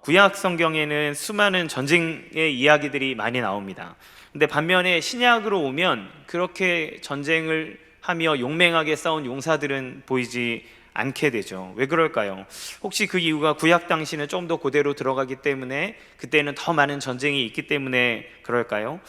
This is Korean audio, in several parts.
구약 성경에는 수많은 전쟁의 이야기들이 많이 나옵니다. 근데 반면에 신약으로 오면 그렇게 전쟁을 하며 용맹하게 싸운 용사들은 보이지 않게 되죠. 왜 그럴까요? 혹시 그 이유가 구약 당시는 좀 더 고대로 들어가기 때문에 그때는 더 많은 전쟁이 있기 때문에 그럴까요?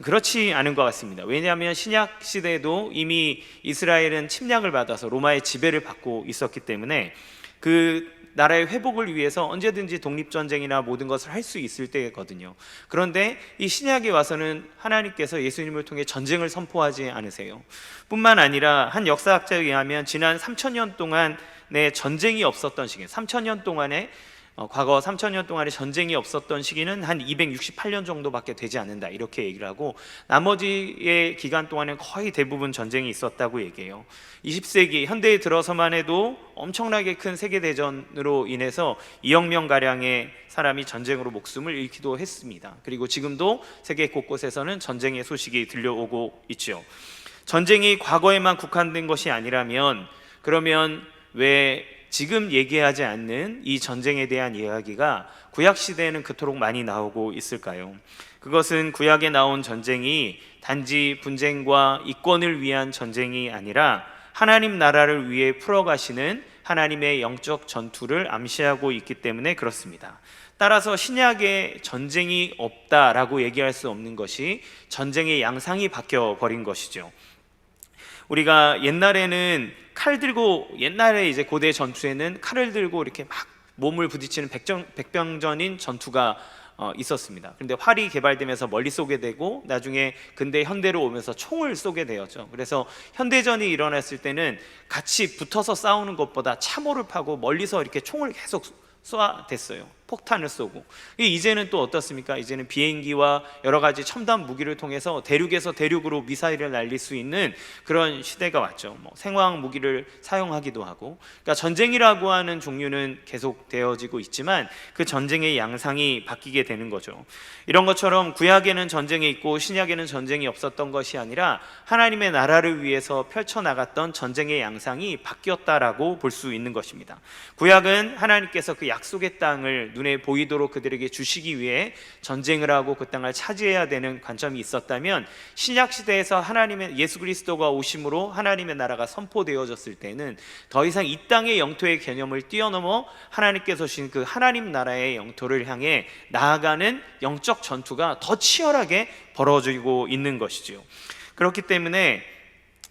그렇지 않은 것 같습니다. 왜냐하면 신약 시대에도 이미 이스라엘은 침략을 받아서 로마의 지배를 받고 있었기 때문에 그 나라의 회복을 위해서 언제든지 독립전쟁이나 모든 것을 할 수 있을 때거든요. 그런데 이 신약에 와서는 하나님께서 예수님을 통해 전쟁을 선포하지 않으세요. 뿐만 아니라 한 역사학자에 의하면 지난 3000년 동안의 전쟁이 없었던 시기, 3000년 동안에 과거 3000년 동안에 전쟁이 없었던 시기는 한 268년 정도밖에 되지 않는다, 이렇게 얘기를 하고 나머지의 기간 동안은 거의 대부분 전쟁이 있었다고 얘기해요. 20세기 현대에 들어서만 해도 엄청나게 큰 세계대전으로 인해서 2억 명가량의 사람이 전쟁으로 목숨을 잃기도 했습니다. 그리고 지금도 세계 곳곳에서는 전쟁의 소식이 들려오고 있죠. 전쟁이 과거에만 국한된 것이 아니라면 그러면 왜 지금 얘기하지 않는 이 전쟁에 대한 이야기가 구약 시대에는 그토록 많이 나오고 있을까요? 그것은 구약에 나온 전쟁이 단지 분쟁과 이권을 위한 전쟁이 아니라 하나님 나라를 위해 풀어가시는 하나님의 영적 전투를 암시하고 있기 때문에 그렇습니다. 따라서 신약에 전쟁이 없다라고 얘기할 수 없는 것이 전쟁의 양상이 바뀌어 버린 것이죠. 우리가 옛날에는 옛날에 이제 고대 전투에는 칼을 들고 이렇게 막 몸을 부딪히는 백병전인 전투가 있었습니다. 그런데 활이 개발되면서 멀리 쏘게 되고 나중에 근대 현대로 오면서 총을 쏘게 되었죠. 그래서 현대전이 일어났을 때는 같이 붙어서 싸우는 것보다 참호를 파고 멀리서 이렇게 총을 계속 쏘아댔어요. 폭탄을 쏘고. 이제는 또 어떻습니까? 이제는 비행기와 여러 가지 첨단 무기를 통해서 대륙에서 대륙으로 미사일을 날릴 수 있는 그런 시대가 왔죠. 생화학 무기를 사용하기도 하고. 그러니까 전쟁이라고 하는 종류는 계속 되어지고 있지만 그 전쟁의 양상이 바뀌게 되는 거죠. 이런 것처럼 구약에는 전쟁이 있고 신약에는 전쟁이 없었던 것이 아니라 하나님의 나라를 위해서 펼쳐나갔던 전쟁의 양상이 바뀌었다라고 볼 수 있는 것입니다. 구약은 하나님께서 그 약속의 땅을 눈에 보이도록 그들에게 주시기 위해 전쟁을 하고 그 땅을 차지해야 되는 관점이 있었다면, 신약 시대에서 하나님의 예수 그리스도가 오심으로 하나님의 나라가 선포되어졌을 때는 더 이상 이 땅의 영토의 개념을 뛰어넘어 하나님께서 주신 그 하나님 나라의 영토를 향해 나아가는 영적 전투가 더 치열하게 벌어지고 있는 것이지요. 그렇기 때문에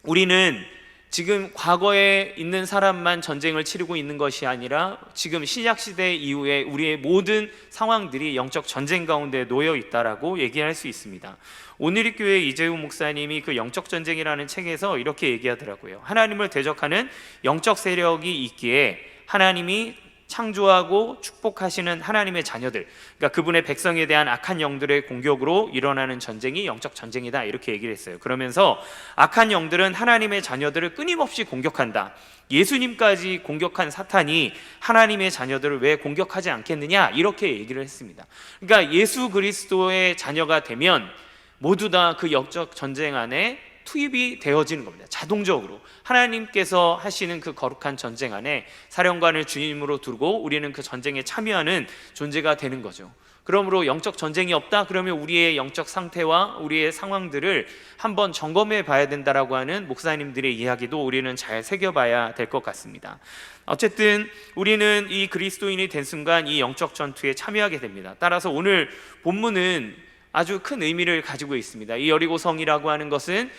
우리는 지금 과거에 있는 사람만 전쟁을 치르고 있는 것이 아니라 지금 신약시대 이후에 우리의 모든 상황들이 영적 전쟁 가운데 놓여 있다라고 얘기할 수 있습니다. 오늘리교회 이재우 목사님이 그 영적 전쟁이라는 책에서 이렇게 얘기하더라고요. 하나님을 대적하는 영적 세력이 있기에 하나님이 창조하고 축복하시는 하나님의 자녀들, 그러니까 그분의 백성에 대한 악한 영들의 공격으로 일어나는 전쟁이 영적 전쟁이다, 이렇게 얘기를 했어요. 그러면서 악한 영들은 하나님의 자녀들을 끊임없이 공격한다. 예수님까지 공격한 사탄이 하나님의 자녀들을 왜 공격하지 않겠느냐, 이렇게 얘기를 했습니다. 그러니까 예수 그리스도의 자녀가 되면 모두 다 그 영적 전쟁 안에 투입이 되어지는 겁니다. 자동적으로 하나님께서 하시는 그 거룩한 전쟁 안에 사령관을 주님으로 두고 우리는 그 전쟁에 참여하는 존재가 되는 거죠. 그러므로 영적 전쟁이 없다? 그러면 우리의 영적 상태와 우리의 상황들을 한번 점검해 봐야 된다라고 하는 목사님들의 이야기도 우리는 잘 새겨봐야 될 것 같습니다. 어쨌든 우리는 이 그리스도인이 된 순간 이 영적 전투에 참여하게 됩니다. 따라서 오늘 본문은 아주 큰 의미를 가지고 있습니다. 이 여리고성이라고 하는 것은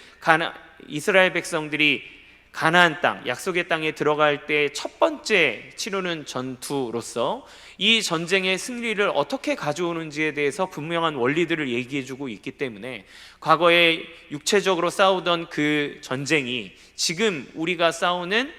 이스라엘 백성들이 가나안 땅, 약속의 땅에 들어갈 때 첫 번째 치르는 전투로서 이 전쟁의 승리를 어떻게 가져오는지에 대해서 분명한 원리들을 얘기해주고 있기 때문에 과거에 육체적으로 싸우던 그 전쟁이 지금 우리가 싸우는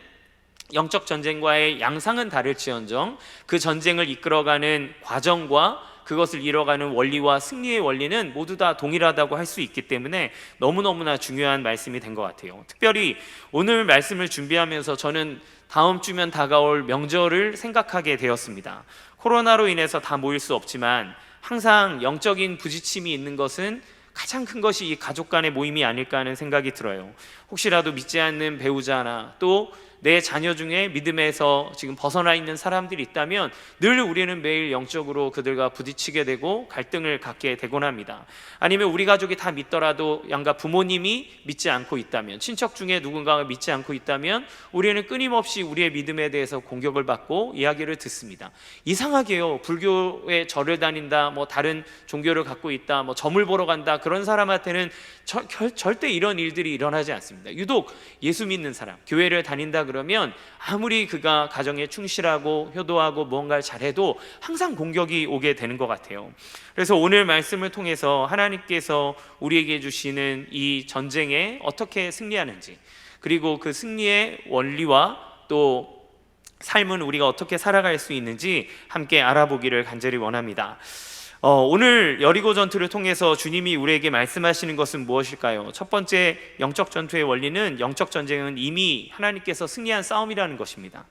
영적 전쟁과의 양상은 다를지언정 그 전쟁을 이끌어가는 과정과 그것을 이뤄가는 원리와 승리의 원리는 모두 다 동일하다고 할 수 있기 때문에 너무너무나 중요한 말씀이 된 것 같아요. 특별히 오늘 말씀을 준비하면서 저는 다음 주면 다가올 명절을 생각하게 되었습니다. 코로나로 인해서 다 모일 수 없지만 항상 영적인 부딪힘이 있는 것은 가장 큰 것이 이 가족 간의 모임이 아닐까 하는 생각이 들어요. 혹시라도 믿지 않는 배우자나 또 내 자녀 중에 믿음에서 지금 벗어나 있는 사람들이 있다면 늘 우리는 매일 영적으로 그들과 부딪히게 되고 갈등을 갖게 되곤 합니다. 아니면 우리 가족이 다 믿더라도 양가 부모님이 믿지 않고 있다면, 친척 중에 누군가가 믿지 않고 있다면 우리는 끊임없이 우리의 믿음에 대해서 공격을 받고 이야기를 듣습니다. 이상하게요, 불교에 절을 다닌다, 뭐 다른 종교를 갖고 있다, 뭐 점을 보러 간다, 그런 사람한테는 절대 이런 일들이 일어나지 않습니다. 유독 예수 믿는 사람, 교회를 다닌다 그러면 아무리 그가 가정에 충실하고 효도하고 무언가를 잘해도 항상 공격이 오게 되는 것 같아요. 그래서 오늘 말씀을 통해서 하나님께서 우리에게 주시는 이 전쟁에 어떻게 승리하는지, 그리고 그 승리의 원리와 또 삶은 우리가 어떻게 살아갈 수 있는지 함께 알아보기를 간절히 원합니다. 오늘 여리고 전투를 통해서 주님이 우리에게 말씀하시는 것은 무엇일까요? 첫 번째, 영적 전투의 원리는, 영적 전쟁은 이미 하나님께서 승리한 싸움이라는 것입니다.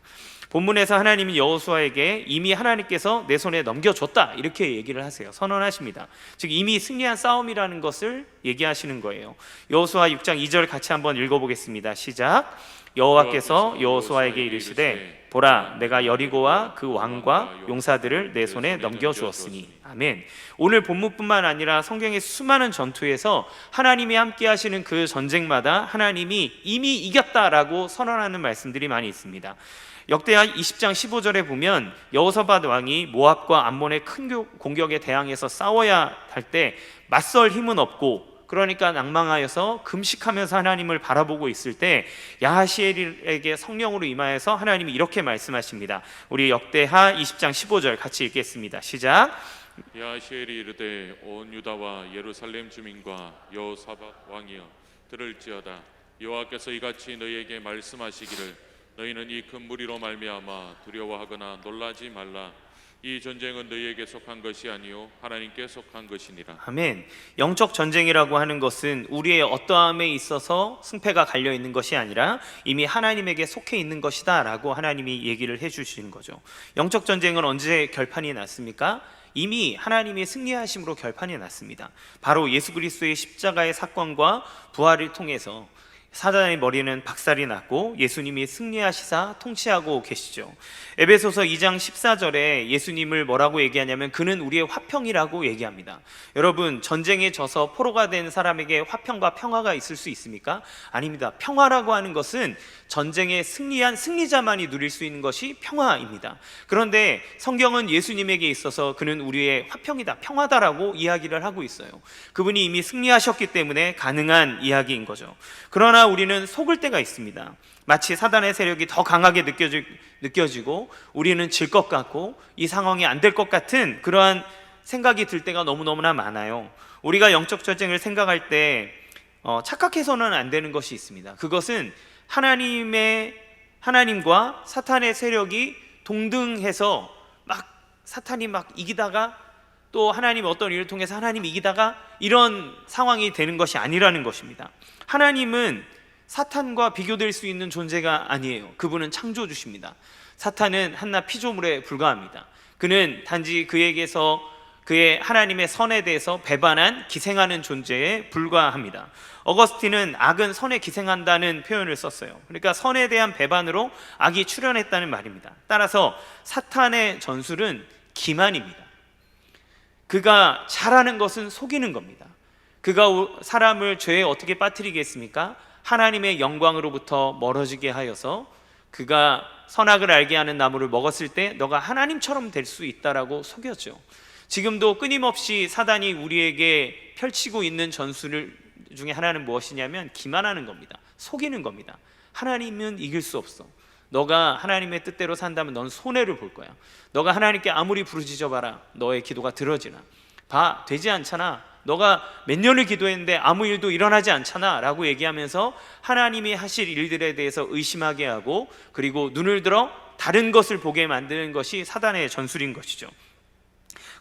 본문에서 하나님이 여호수아에게 이미 하나님께서 내 손에 넘겨줬다, 이렇게 얘기를 하세요. 선언하십니다. 즉 이미 승리한 싸움이라는 것을 얘기하시는 거예요. 여호수아 6장 2절 같이 한번 읽어보겠습니다. 시작. 여호와께서 여호수아에게 이르시되 보라, 내가 여리고와 그 왕과 용사들을 내 손에 넘겨주었으니. 아멘. 오늘 본문뿐만 아니라 성경의 수많은 전투에서 하나님이 함께 하시는 그 전쟁마다 하나님이 이미 이겼다라고 선언하는 말씀들이 많이 있습니다. 역대하 20장 15절에 보면 여호사밧 왕이 모압과 암몬의 큰 공격에 대항해서 싸워야 할 때 맞설 힘은 없고, 그러니까 낭망하여서 금식하면서 하나님을 바라보고 있을 때 야하시엘에게 성령으로 임하여서 하나님이 이렇게 말씀하십니다. 우리 역대하 20장 15절 같이 읽겠습니다. 시작. 야하시엘이 이르되 온 유다와 예루살렘 주민과 여호사밧 왕이여 들을지어다. 여호와께서 이같이 너희에게 말씀하시기를 너희는 이 큰 무리로 말미암아 두려워하거나 놀라지 말라. 이 전쟁은 너희에게 속한 것이 아니요 하나님께 속한 것이니라. 아멘. 영적 전쟁이라고 하는 것은 우리의 어떠함에 있어서 승패가 갈려 있는 것이 아니라 이미 하나님에게 속해 있는 것이다 라고 하나님이 얘기를 해주시는 거죠. 영적 전쟁은 언제 결판이 났습니까? 이미 하나님이 승리하심으로 결판이 났습니다. 바로 예수 그리스도의 십자가의 사건과 부활을 통해서 사단의 머리는 박살이 났고 예수님이 승리하시사 통치하고 계시죠. 에베소서 2장 14절에 예수님을 뭐라고 얘기하냐면 그는 우리의 화평이라고 얘기합니다. 여러분, 전쟁에 져서 포로가 된 사람에게 화평과 평화가 있을 수 있습니까? 아닙니다. 평화라고 하는 것은 전쟁에 승리한 승리자만이 누릴 수 있는 것이 평화입니다. 그런데 성경은 예수님에게 있어서 그는 우리의 화평이다, 평화다라고 이야기를 하고 있어요. 그분이 이미 승리하셨기 때문에 가능한 이야기인 거죠. 그러나 우리는 속을 때가 있습니다. 마치 사단의 세력이 더 강하게 느껴지고 우리는 질 것 같고 이 상황이 안 될 것 같은 그러한 생각이 들 때가 너무너무나 많아요. 우리가 영적 전쟁을 생각할 때 착각해서는 안 되는 것이 있습니다. 그것은 하나님과 사탄의 세력이 동등해서 사탄이 이기다가 또 하나님 어떤 일을 통해서 하나님이 이기다가 이런 상황이 되는 것이 아니라는 것입니다. 하나님은 사탄과 비교될 수 있는 존재가 아니에요. 그분은 창조주십니다. 사탄은 한낱 피조물에 불과합니다. 그는 단지 그에게서 그의 하나님의 선에 대해서 배반한 기생하는 존재에 불과합니다. 어거스틴은 악은 선에 기생한다는 표현을 썼어요. 그러니까 선에 대한 배반으로 악이 출현했다는 말입니다. 따라서 사탄의 전술은 기만입니다. 그가 잘하는 것은 속이는 겁니다. 그가 사람을 죄에 어떻게 빠뜨리겠습니까? 하나님의 영광으로부터 멀어지게 하여서 그가 선악을 알게 하는 나무를 먹었을 때 너가 하나님처럼 될 수 있다라고 속였죠. 지금도 끊임없이 사단이 우리에게 펼치고 있는 전술 중에 하나는 무엇이냐면 기만하는 겁니다. 속이는 겁니다. 하나님은 이길 수 없어. 너가 하나님의 뜻대로 산다면 넌 손해를 볼 거야. 너가 하나님께 아무리 부르짖어봐라 너의 기도가 들어지나? 되지 않잖아. 너가 몇 년을 기도했는데 아무 일도 일어나지 않잖아 라고 얘기하면서 하나님이 하실 일들에 대해서 의심하게 하고, 그리고 눈을 들어 다른 것을 보게 만드는 것이 사단의 전술인 것이죠.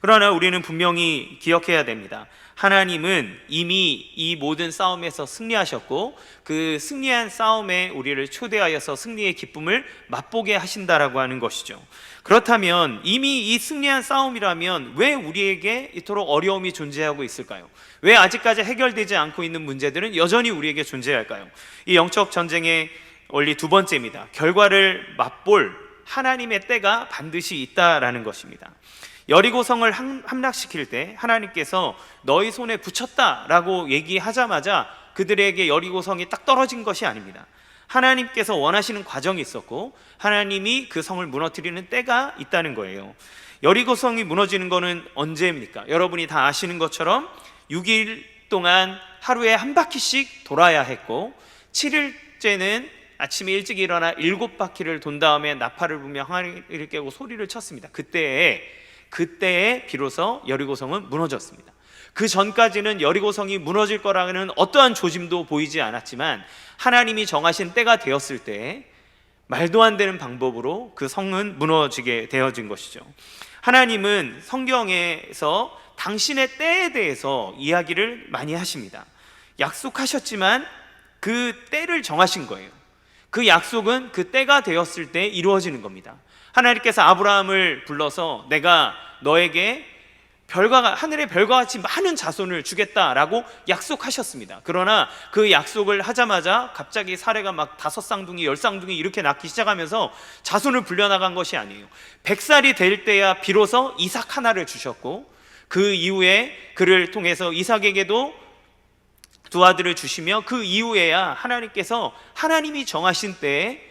그러나 우리는 분명히 기억해야 됩니다. 하나님은 이미 이 모든 싸움에서 승리하셨고 그 승리한 싸움에 우리를 초대하여서 승리의 기쁨을 맛보게 하신다라고 하는 것이죠. 그렇다면 이미 이 승리한 싸움이라면 왜 우리에게 이토록 어려움이 존재하고 있을까요? 왜 아직까지 해결되지 않고 있는 문제들은 여전히 우리에게 존재할까요? 이 영적 전쟁의 원리 두 번째입니다. 결과를 맛볼 하나님의 때가 반드시 있다라는 것입니다. 여리고성을 함락시킬 때 하나님께서 너희 손에 붙였다라고 얘기하자마자 그들에게 여리고성이 딱 떨어진 것이 아닙니다. 하나님께서 원하시는 과정이 있었고 하나님이 그 성을 무너뜨리는 때가 있다는 거예요. 여리고성이 무너지는 것은 언제입니까? 여러분이 다 아시는 것처럼 6일 동안 하루에 한 바퀴씩 돌아야 했고 7일째는 아침에 일찍 일어나 7바퀴를 돈 다음에 나팔을 불며 항아리를 깨고 소리를 쳤습니다. 그때에 비로소 여리고성은 무너졌습니다. 그 전까지는 여리고성이 무너질 거라는 어떠한 조짐도 보이지 않았지만 하나님이 정하신 때가 되었을 때 말도 안 되는 방법으로 그 성은 무너지게 되어진 것이죠. 하나님은 성경에서 당신의 때에 대해서 이야기를 많이 하십니다. 약속하셨지만 그 때를 정하신 거예요. 그 약속은 그 때가 되었을 때 이루어지는 겁니다. 하나님께서 아브라함을 불러서 내가 너에게 하늘의 별과 같이 많은 자손을 주겠다라고 약속하셨습니다. 그러나 그 약속을 하자마자 갑자기 사례가 막 5쌍둥이 10쌍둥이 이렇게 낳기 시작하면서 자손을 불려나간 것이 아니에요. 100살이 될 때야 비로소 이삭 하나를 주셨고 그 이후에 그를 통해서 이삭에게도 두 아들을 주시며 그 이후에야 하나님께서 하나님이 정하신 때에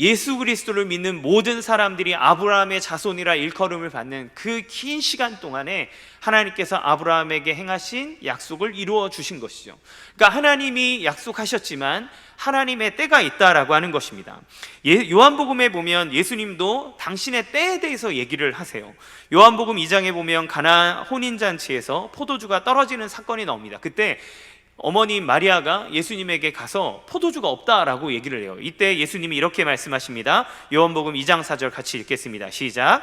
예수 그리스도를 믿는 모든 사람들이 아브라함의 자손이라 일컬음을 받는 그 긴 시간 동안에 하나님께서 아브라함에게 행하신 약속을 이루어 주신 것이죠. 그러니까 하나님이 약속하셨지만 하나님의 때가 있다라고 하는 것입니다. 요한복음에 보면 예수님도 당신의 때에 대해서 얘기를 하세요. 요한복음 2장에 보면 가나 혼인잔치에서 포도주가 떨어지는 사건이 나옵니다. 그때 어머니 마리아가 예수님에게 가서 포도주가 없다라고 얘기를 해요. 이때 예수님이 이렇게 말씀하십니다. 요한복음 2장 4절 같이 읽겠습니다. 시작.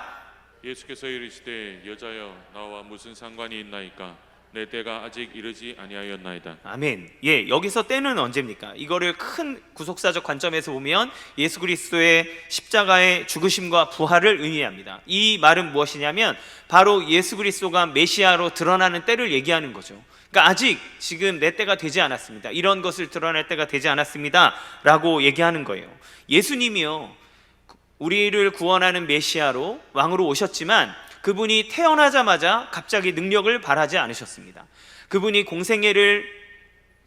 예수께서 이르시되 여자여 나와 무슨 상관이 있나이까 내 때가 아직 이르지 아니하였나이다. 아멘. 여기서 때는 언제입니까? 이거를 큰 구속사적 관점에서 보면 예수 그리스도의 십자가의 죽으심과 부활을 의미합니다. 이 말은 무엇이냐면 바로 예수 그리스도가 메시아로 드러나는 때를 얘기하는 거죠. 그러니까 아직 지금 내 때가 되지 않았습니다. 이런 것을 드러낼 때가 되지 않았습니다 라고 얘기하는 거예요. 예수님이요 우리를 구원하는 메시아로 왕으로 오셨지만 그분이 태어나자마자 갑자기 능력을 발하지 않으셨습니다. 그분이 공생애를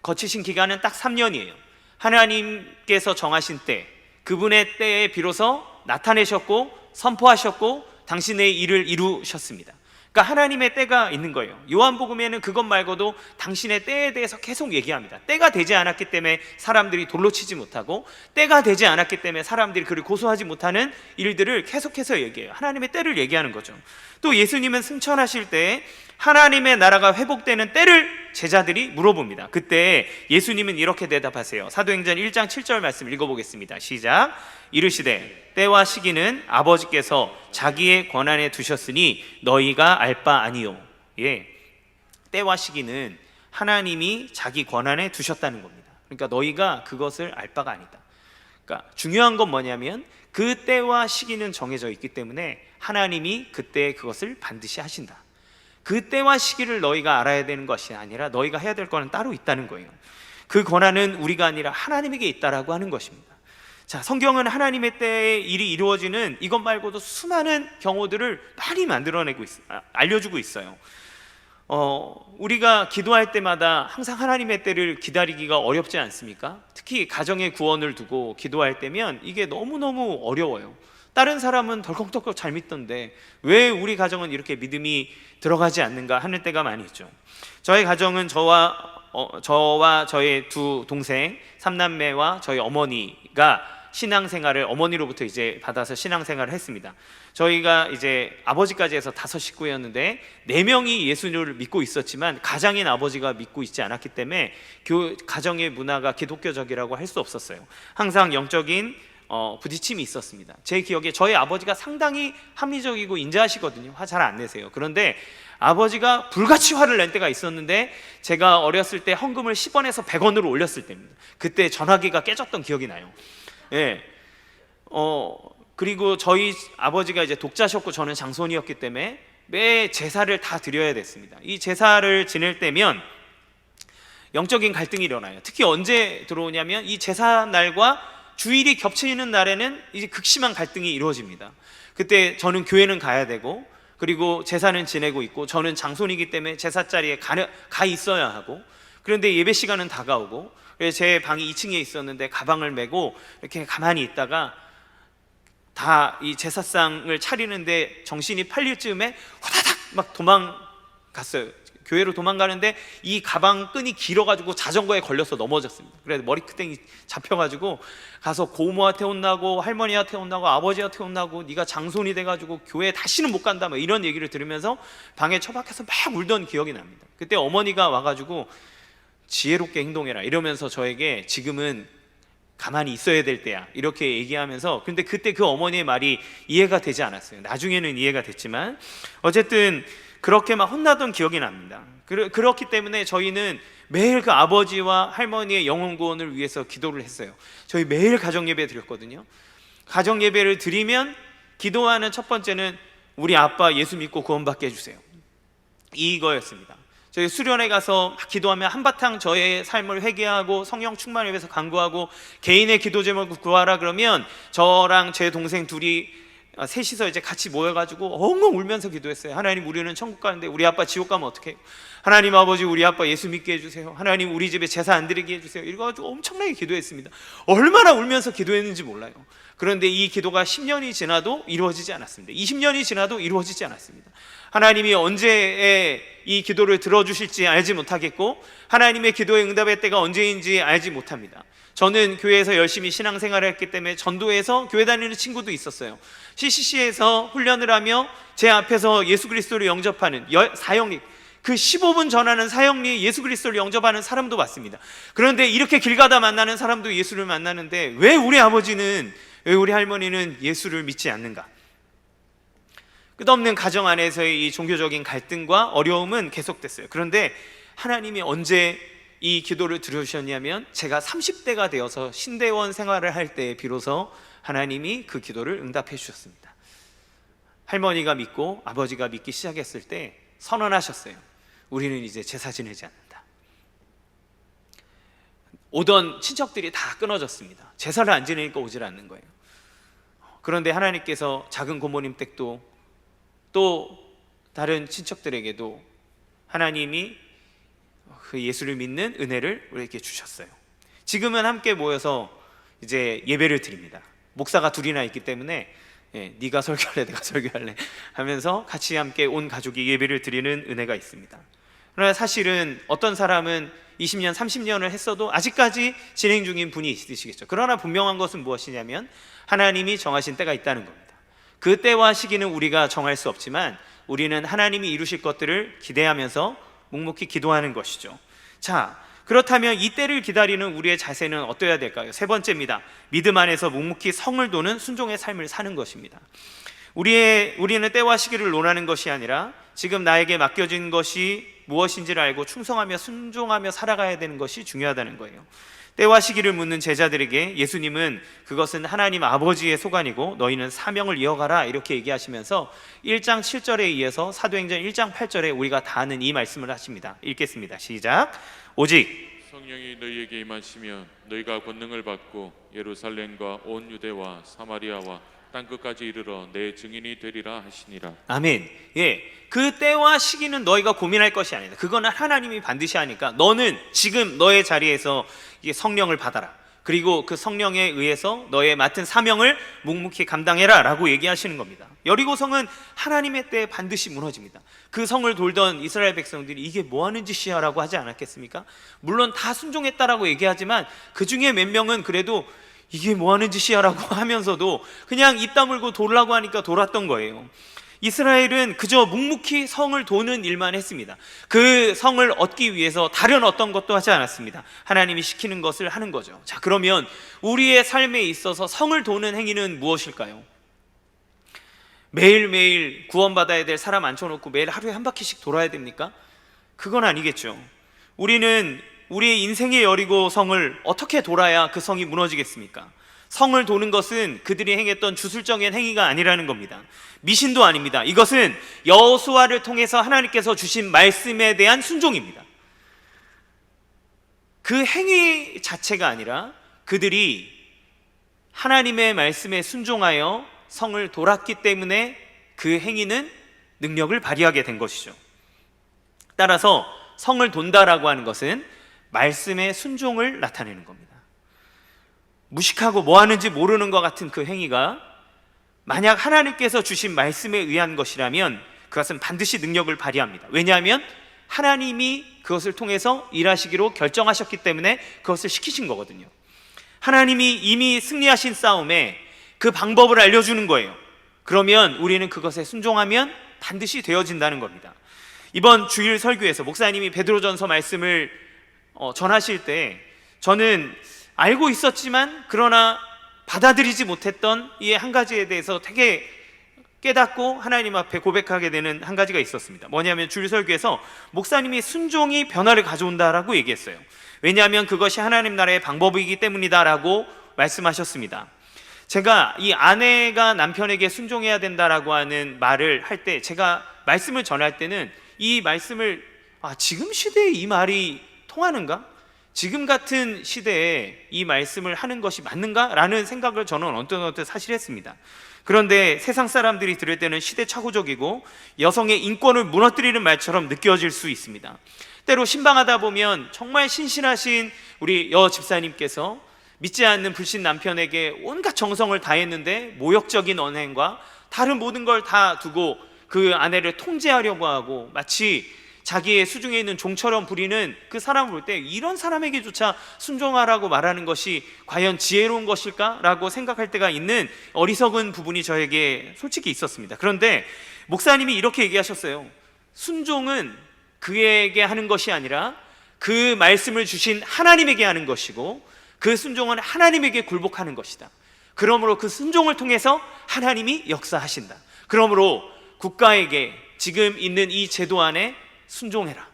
거치신 기간은 딱 3년이에요. 하나님께서 정하신 때 그분의 때에 비로소 나타내셨고 선포하셨고 당신의 일을 이루셨습니다. 그러니까 하나님의 때가 있는 거예요. 요한복음에는 그것 말고도 당신의 때에 대해서 계속 얘기합니다. 때가 되지 않았기 때문에 사람들이 돌로 치지 못하고 때가 되지 않았기 때문에 사람들이 그를 고소하지 못하는 일들을 계속해서 얘기해요. 하나님의 때를 얘기하는 거죠. 또 예수님은 승천하실 때 하나님의 나라가 회복되는 때를 제자들이 물어봅니다. 그때 예수님은 이렇게 대답하세요. 사도행전 1장 7절 말씀 읽어보겠습니다. 시작. 이르시되 때와 시기는 아버지께서 자기의 권한에 두셨으니 너희가 알 바 아니요. 때와 시기는 하나님이 자기 권한에 두셨다는 겁니다. 그러니까 너희가 그것을 알 바가 아니다. 그러니까 중요한 건 뭐냐면 그 때와 시기는 정해져 있기 때문에 하나님이 그때 그것을 반드시 하신다. 그 때와 시기를 너희가 알아야 되는 것이 아니라 너희가 해야 될 거는 따로 있다는 거예요. 그 권한은 우리가 아니라 하나님에게 있다라고 하는 것입니다. 자, 성경은 하나님의 때에 일이 이루어지는 이것 말고도 수많은 경우들을 많이 알려주고 있어요. 우리가 기도할 때마다 항상 하나님의 때를 기다리기가 어렵지 않습니까? 특히 가정의 구원을 두고 기도할 때면 이게 너무너무 어려워요. 다른 사람은 덜컥덜컥 잘 믿던데 왜 우리 가정은 이렇게 믿음이 들어가지 않는가 하는 때가 많이 있죠. 저희 가정은 저와 저의 두 동생, 3남매와 저희 어머니가 신앙생활을 어머니로부터 이제 받아서 신앙생활을 했습니다. 저희가 이제 아버지까지 해서 5식구였는데 4명이 예수를 믿고 있었지만 가장인 아버지가 믿고 있지 않았기 때문에 가정의 문화가 기독교적이라고 할 수 없었어요. 항상 영적인 부딪힘이 있었습니다. 제 기억에 저희 아버지가 상당히 합리적이고 인자하시거든요. 화 잘 안 내세요. 그런데 아버지가 불같이 화를 낸 때가 있었는데 제가 어렸을 때 헌금을 10원에서 100원으로 올렸을 때입니다. 그때 전화기가 깨졌던 기억이 나요. 그리고 저희 아버지가 이제 독자셨고 저는 장손이었기 때문에 매 제사를 다 드려야 됐습니다. 이 제사를 지낼 때면 영적인 갈등이 일어나요. 특히 언제 들어오냐면 이 제사 날과 주일이 겹치는 날에는 이제 극심한 갈등이 이루어집니다. 그때 저는 교회는 가야 되고, 그리고 제사는 지내고 있고, 저는 장손이기 때문에 제사 자리에 가 있어야 하고, 그런데 예배 시간은 다가오고, 그래서 제 방이 2층에 있었는데 가방을 메고 이렇게 가만히 있다가 다 이 제사상을 차리는데 정신이 팔릴 즈음에 후다닥 막 도망갔어요. 교회로 도망가는데 이 가방 끈이 길어가지고 자전거에 걸려서 넘어졌습니다. 그래서 머리끄댕이 잡혀가지고 가서 고모한테 혼나고 할머니한테 혼나고 아버지한테 혼나고 네가 장손이 돼가지고 교회에 다시는 못 간다 뭐 이런 얘기를 들으면서 방에 처박혀서 막 울던 기억이 납니다. 그때 어머니가 와가지고 지혜롭게 행동해라 이러면서 저에게 지금은 가만히 있어야 될 때야 이렇게 얘기하면서, 근데 그때 그 어머니의 말이 이해가 되지 않았어요. 나중에는 이해가 됐지만 어쨌든 그렇게 막 혼나던 기억이 납니다. 그렇기 때문에 저희는 매일 그 아버지와 할머니의 영혼 구원을 위해서 기도를 했어요. 저희 매일 가정예배 드렸거든요. 가정예배를 드리면 기도하는 첫 번째는 우리 아빠 예수 믿고 구원받게 해주세요, 이거였습니다. 저희 수련회 가서 막 기도하면 한바탕 저의 삶을 회개하고 성령 충만을 위해서 간구하고 개인의 기도 제목을 구하라 그러면 저랑 제 동생 둘이 셋이서 이제 같이 모여가지고 엉엉 울면서 기도했어요. 하나님, 우리는 천국 가는데 우리 아빠 지옥 가면 어떡해요? 하나님 아버지, 우리 아빠 예수 믿게 해주세요. 하나님, 우리 집에 제사 안 드리게 해주세요. 이래가지고 엄청나게 기도했습니다. 얼마나 울면서 기도했는지 몰라요. 그런데 이 기도가 10년이 지나도 이루어지지 않았습니다. 20년이 지나도 이루어지지 않았습니다. 하나님이 언제 이 기도를 들어주실지 알지 못하겠고, 하나님의 기도의 응답의 때가 언제인지 알지 못합니다. 저는 교회에서 열심히 신앙생활을 했기 때문에 전도에서 교회 다니는 친구도 있었어요. CCC에서 훈련을 하며 제 앞에서 예수 그리스도를 영접하는 사형리, 그 15분 전하는 사형리 예수 그리스도를 영접하는 사람도 봤습니다. 그런데 이렇게 길 가다 만나는 사람도 예수를 만나는데 왜 우리 아버지는, 왜 우리 할머니는 예수를 믿지 않는가? 끝없는 가정 안에서의 이 종교적인 갈등과 어려움은 계속됐어요. 그런데 하나님이 언제 이 기도를 들으셨냐면 제가 30대가 되어서 신대원 생활을 할 때 비로소 하나님이 그 기도를 응답해 주셨습니다. 할머니가 믿고 아버지가 믿기 시작했을 때 선언하셨어요. 우리는 이제 제사 지내지 않는다. 오던 친척들이 다 끊어졌습니다. 제사를 안 지내니까 오질 않는 거예요. 그런데 하나님께서 작은 고모님 댁도 또 다른 친척들에게도 하나님이 그 예수를 믿는 은혜를 우리에게 주셨어요. 지금은 함께 모여서 이제 예배를 드립니다. 목사가 둘이나 있기 때문에 네가 설교할래 내가 설교할래 하면서 같이 함께 온 가족이 예배를 드리는 은혜가 있습니다. 그러나 사실은 어떤 사람은 20년 30년을 했어도 아직까지 진행 중인 분이 있으시겠죠. 그러나 분명한 것은 무엇이냐면 하나님이 정하신 때가 있다는 겁니다. 그 때와 시기는 우리가 정할 수 없지만 우리는 하나님이 이루실 것들을 기대하면서 묵묵히 기도하는 것이죠. 자, 그렇다면 이 때를 기다리는 우리의 자세는 어떠해야 될까요? 세 번째입니다. 믿음 안에서 묵묵히 성을 도는 순종의 삶을 사는 것입니다. 우리는 때와 시기를 논하는 것이 아니라 지금 나에게 맡겨진 것이 무엇인지를 알고 충성하며 순종하며 살아가야 되는 것이 중요하다는 거예요. 때와 시기를 묻는 제자들에게 예수님은 그것은 하나님 아버지의 소관이고 너희는 사명을 이어가라 이렇게 얘기하시면서 1장 7절에 이어서 사도행전 1장 8절에 우리가 다 아는 이 말씀을 하십니다. 읽겠습니다. 시작. 오직 성령이 너희에게 임하시면 너희가 권능을 받고 예루살렘과 온 유대와 사마리아와 땅끝까지 이르러 내 증인이 되리라 하시니라. 아멘. 그 때와 시기는 너희가 고민할 것이 아니다. 그거는 하나님이 반드시 하니까 너는 지금 너의 자리에서 이게 성령을 받아라. 그리고 그 성령에 의해서 너의 맡은 사명을 묵묵히 감당해라 라고 얘기하시는 겁니다. 여리고성은 하나님의 때에 반드시 무너집니다. 그 성을 돌던 이스라엘 백성들이 이게 뭐하는 짓이야 라고 하지 않았겠습니까? 물론 다 순종했다라고 얘기하지만 그 중에 몇 명은 그래도 이게 뭐하는 짓이야 라고 하면서도 그냥 입 다물고 돌라고 하니까 돌았던 거예요. 이스라엘은 그저 묵묵히 성을 도는 일만 했습니다. 그 성을 얻기 위해서 다른 어떤 것도 하지 않았습니다. 하나님이 시키는 것을 하는 거죠. 자, 그러면 우리의 삶에 있어서 성을 도는 행위는 무엇일까요? 매일매일 구원받아야 될 사람 앉혀놓고 매일 하루에 한 바퀴씩 돌아야 됩니까? 그건 아니겠죠. 우리는 우리의 인생의 여리고 성을 어떻게 돌아야 그 성이 무너지겠습니까? 성을 도는 것은 그들이 행했던 주술적인 행위가 아니라는 겁니다. 미신도 아닙니다. 이것은 여호수아를 통해서 하나님께서 주신 말씀에 대한 순종입니다. 그 행위 자체가 아니라 그들이 하나님의 말씀에 순종하여 성을 돌았기 때문에 그 행위는 능력을 발휘하게 된 것이죠. 따라서 성을 돈다라고 하는 것은 말씀의 순종을 나타내는 겁니다. 무식하고 뭐 하는지 모르는 것 같은 그 행위가 만약 하나님께서 주신 말씀에 의한 것이라면 그것은 반드시 능력을 발휘합니다. 왜냐하면 하나님이 그것을 통해서 일하시기로 결정하셨기 때문에 그것을 시키신 거거든요. 하나님이 이미 승리하신 싸움에 그 방법을 알려주는 거예요. 그러면 우리는 그것에 순종하면 반드시 되어진다는 겁니다. 이번 주일 설교에서 목사님이 베드로전서 말씀을 전하실 때 저는 알고 있었지만 그러나 받아들이지 못했던 이 한 가지에 대해서 되게 깨닫고 하나님 앞에 고백하게 되는 한 가지가 있었습니다. 뭐냐면 주일 설교에서 목사님이 순종이 변화를 가져온다라고 얘기했어요. 왜냐하면 그것이 하나님 나라의 방법이기 때문이다라고 말씀하셨습니다. 제가 이 아내가 남편에게 순종해야 된다라고 하는 말을 할 때 제가 말씀을 전할 때는 이 말씀을 지금 시대에 이 말이 통하는가? 지금 같은 시대에 이 말씀을 하는 것이 맞는가? 라는 생각을 저는 언뜻 사실 했습니다. 그런데 세상 사람들이 들을 때는 시대착오적이고 여성의 인권을 무너뜨리는 말처럼 느껴질 수 있습니다. 때로 신방하다 보면 정말 신실하신 우리 여 집사님께서 믿지 않는 불신 남편에게 온갖 정성을 다했는데 모욕적인 언행과 다른 모든 걸 다 두고 그 아내를 통제하려고 하고 마치 자기의 수중에 있는 종처럼 부리는 그 사람을 볼 때 이런 사람에게조차 순종하라고 말하는 것이 과연 지혜로운 것일까? 라고 생각할 때가 있는 어리석은 부분이 저에게 솔직히 있었습니다. 그런데 목사님이 이렇게 얘기하셨어요. 순종은 그에게 하는 것이 아니라 그 말씀을 주신 하나님에게 하는 것이고 그 순종은 하나님에게 굴복하는 것이다. 그러므로 그 순종을 통해서 하나님이 역사하신다. 그러므로 국가에게 지금 있는 이 제도 안에 순종해라.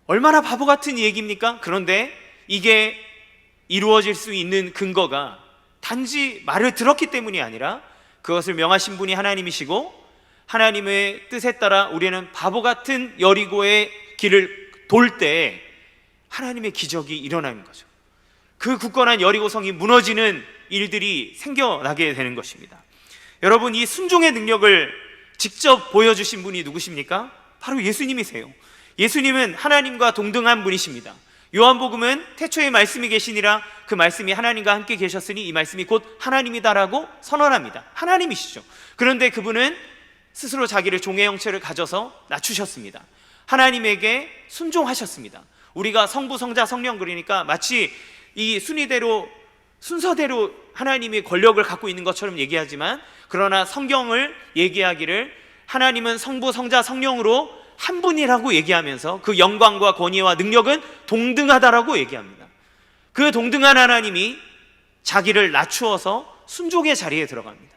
얼마나 바보 같은 얘기입니까? 그런데 이게 이루어질 수 있는 근거가 단지 말을 들었기 때문이 아니라 그것을 명하신 분이 하나님이시고 하나님의 뜻에 따라 우리는 바보 같은 여리고의 길을 돌 때 하나님의 기적이 일어나는 거죠. 그 굳건한 여리고성이 무너지는 일들이 생겨나게 되는 것입니다. 여러분, 이 순종의 능력을 직접 보여주신 분이 누구십니까? 바로 예수님이세요. 예수님은 하나님과 동등한 분이십니다. 요한복음은 태초에 말씀이 계시니라 그 말씀이 하나님과 함께 계셨으니 이 말씀이 곧 하나님이다라고 선언합니다. 하나님이시죠. 그런데 그분은 스스로 자기를 종의 형체를 가져서 낮추셨습니다. 하나님에게 순종하셨습니다. 우리가 성부, 성자, 성령 그러니까 마치 이 순서대로 하나님의 권력을 갖고 있는 것처럼 얘기하지만 그러나 성경을 얘기하기를 하나님은 성부, 성자, 성령으로 한 분이라고 얘기하면서 그 영광과 권위와 능력은 동등하다라고 얘기합니다. 그 동등한 하나님이 자기를 낮추어서 순종의 자리에 들어갑니다.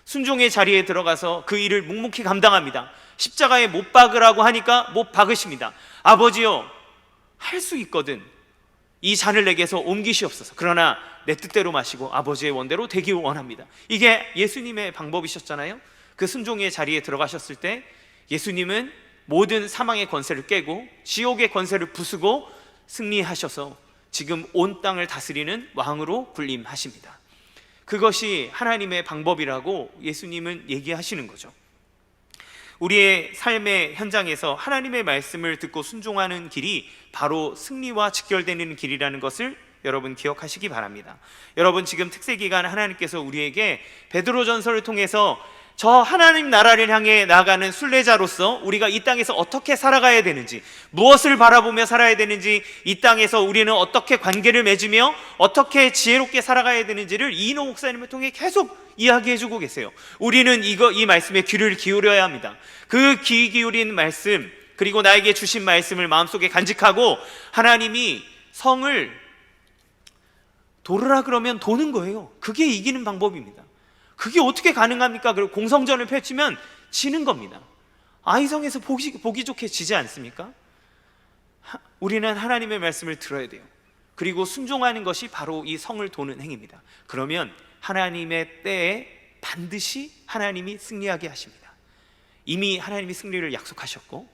순종의 자리에 들어가서 그 일을 묵묵히 감당합니다. 십자가에 못 박으라고 하니까 못 박으십니다. 아버지요, 할 수 있거든 이 잔을 내게서 옮기시옵소서. 그러나 내 뜻대로 마시고 아버지의 원대로 되기 원합니다. 이게 예수님의 방법이셨잖아요. 그 순종의 자리에 들어가셨을 때 예수님은 모든 사망의 권세를 깨고 지옥의 권세를 부수고 승리하셔서 지금 온 땅을 다스리는 왕으로 군림하십니다. 그것이 하나님의 방법이라고 예수님은 얘기하시는 거죠. 우리의 삶의 현장에서 하나님의 말씀을 듣고 순종하는 길이 바로 승리와 직결되는 길이라는 것을 여러분 기억하시기 바랍니다. 여러분, 지금 특세기간 하나님께서 우리에게 베드로전서를 통해서 저 하나님 나라를 향해 나아가는 순례자로서 우리가 이 땅에서 어떻게 살아가야 되는지, 무엇을 바라보며 살아야 되는지, 이 땅에서 우리는 어떻게 관계를 맺으며 어떻게 지혜롭게 살아가야 되는지를 이인호 목사님을 통해 계속 이야기해주고 계세요. 우리는 이 말씀에 귀를 기울여야 합니다. 그 귀 기울인 말씀, 그리고 나에게 주신 말씀을 마음속에 간직하고 하나님이 성을 도르라 그러면 도는 거예요. 그게 이기는 방법입니다. 그게 어떻게 가능합니까? 그리고 공성전을 펼치면 지는 겁니다. 아이성에서 보기 좋게 지지 않습니까? 우리는 하나님의 말씀을 들어야 돼요. 그리고 순종하는 것이 바로 이 성을 도는 행위입니다. 그러면 하나님의 때에 반드시 하나님이 승리하게 하십니다. 이미 하나님이 승리를 약속하셨고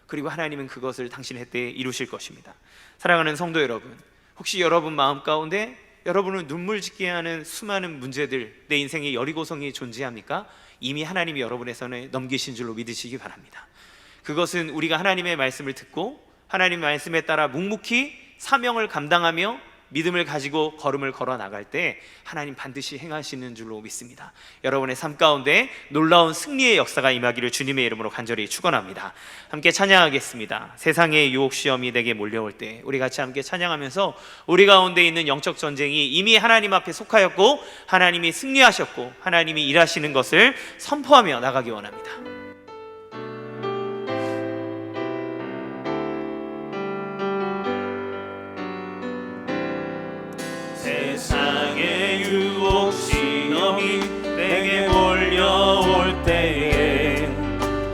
그리고 하나님은 그것을 당신의 때에 이루실 것입니다. 사랑하는 성도 여러분, 혹시 여러분 마음 가운데 여러분은 눈물 짓게 하는 수많은 문제들, 내 인생에 여리고성이 존재합니까? 이미 하나님이 여러분의 손에 넘기신 줄로 믿으시기 바랍니다. 그것은 우리가 하나님의 말씀을 듣고 하나님의 말씀에 따라 묵묵히 사명을 감당하며 믿음을 가지고 걸음을 걸어 나갈 때 하나님 반드시 행하시는 줄로 믿습니다. 여러분의 삶 가운데 놀라운 승리의 역사가 임하기를 주님의 이름으로 간절히 축원합니다. 함께 찬양하겠습니다. 세상의 유혹 시험이 내게 몰려올 때 우리 같이 함께 찬양하면서 우리 가운데 있는 영적 전쟁이 이미 하나님 앞에 속하였고 하나님이 승리하셨고 하나님이 일하시는 것을 선포하며 나가기 원합니다. 세상의 유혹 시험이 내게 몰려올 때에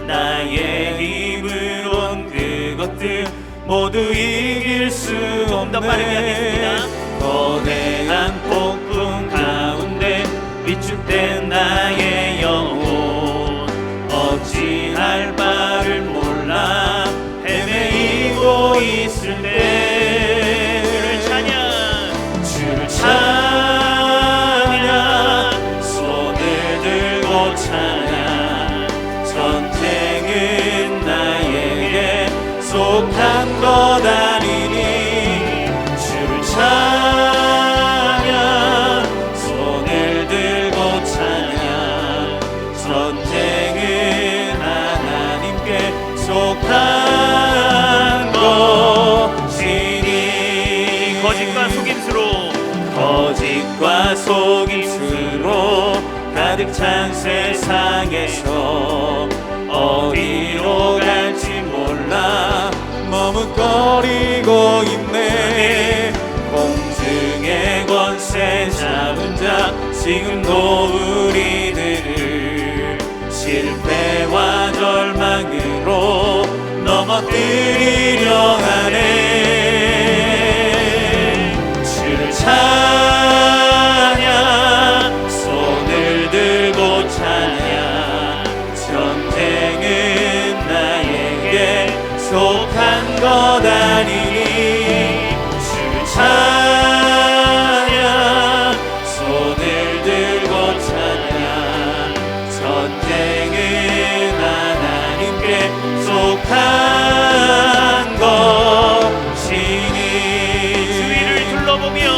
나의 힘으론 그것들 모두 이길 수 없네. 거대한 폭풍 가운데 위축된 나의 영혼 어찌할 바를 몰라 헤매이고 있을 때 주를 찬양 손을 들고 찬양 전쟁은 나에게 속한 것 아니니 주를 찬양 손을 들고 찬양 전쟁은 하나님께 속한 것이니 거짓과 속임수로 가득 찬 세상에서 어디로 갈지 몰라 머뭇거리고 있네. 공중의 권세 잡은 자 지금도 우리들을 실패와 절망으로 넘어뜨리려 하네. 주를 찬양 손을 들고 찬양 전쟁은 나에게 속한 것 아니니 주를 찬양 손을 들고 찬양 전쟁은 하나님께 속한 것이니 주위를 둘러보면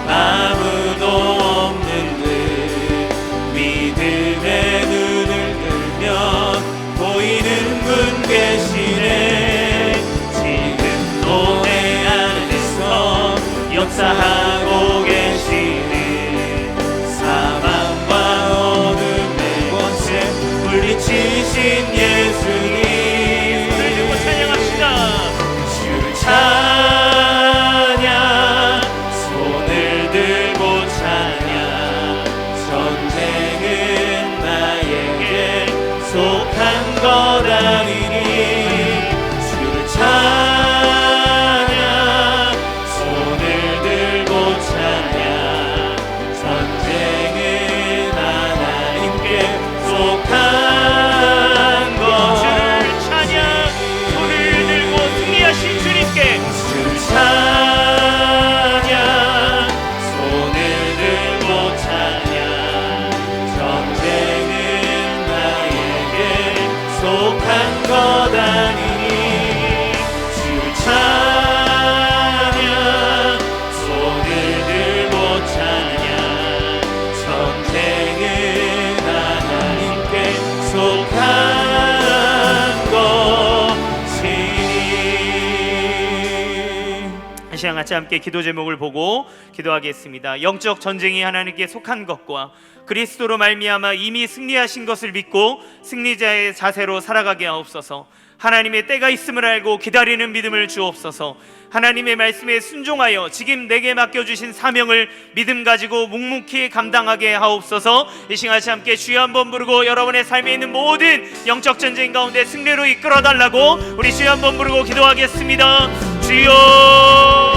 아무도 없는 듯 믿음의 눈을 들면 보이는 분 계시네. 지금도 내 안에서 역사하고 계시네. 사망과 어둠의 권세 물리치신 예수님 찬양 손을 들고 찬양 전쟁은 나에게 속한 것 아니니 주를 찬양 손을 들고 찬양 전쟁은 하나님께 속한 것 찬양 손을 들고 찬양 전쟁은 나에게 속한 것 아니니 주를 찬양 손을 들고 찬양 전쟁은 하나님께 속한 이 시간 같이 함께 기도 제목을 보고 기도하겠습니다. 영적 전쟁이 하나님께 속한 것과 그리스도로 말미암아 이미 승리하신 것을 믿고 승리자의 자세로 살아가게 하옵소서. 하나님의 때가 있음을 알고 기다리는 믿음을 주옵소서. 하나님의 말씀에 순종하여 지금 내게 맡겨주신 사명을 믿음 가지고 묵묵히 감당하게 하옵소서. 이 시간 같이 함께 주여 한번 부르고 여러분의 삶에 있는 모든 영적 전쟁 가운데 승리로 이끌어달라고 우리 주여 한번 부르고 기도하겠습니다. 주여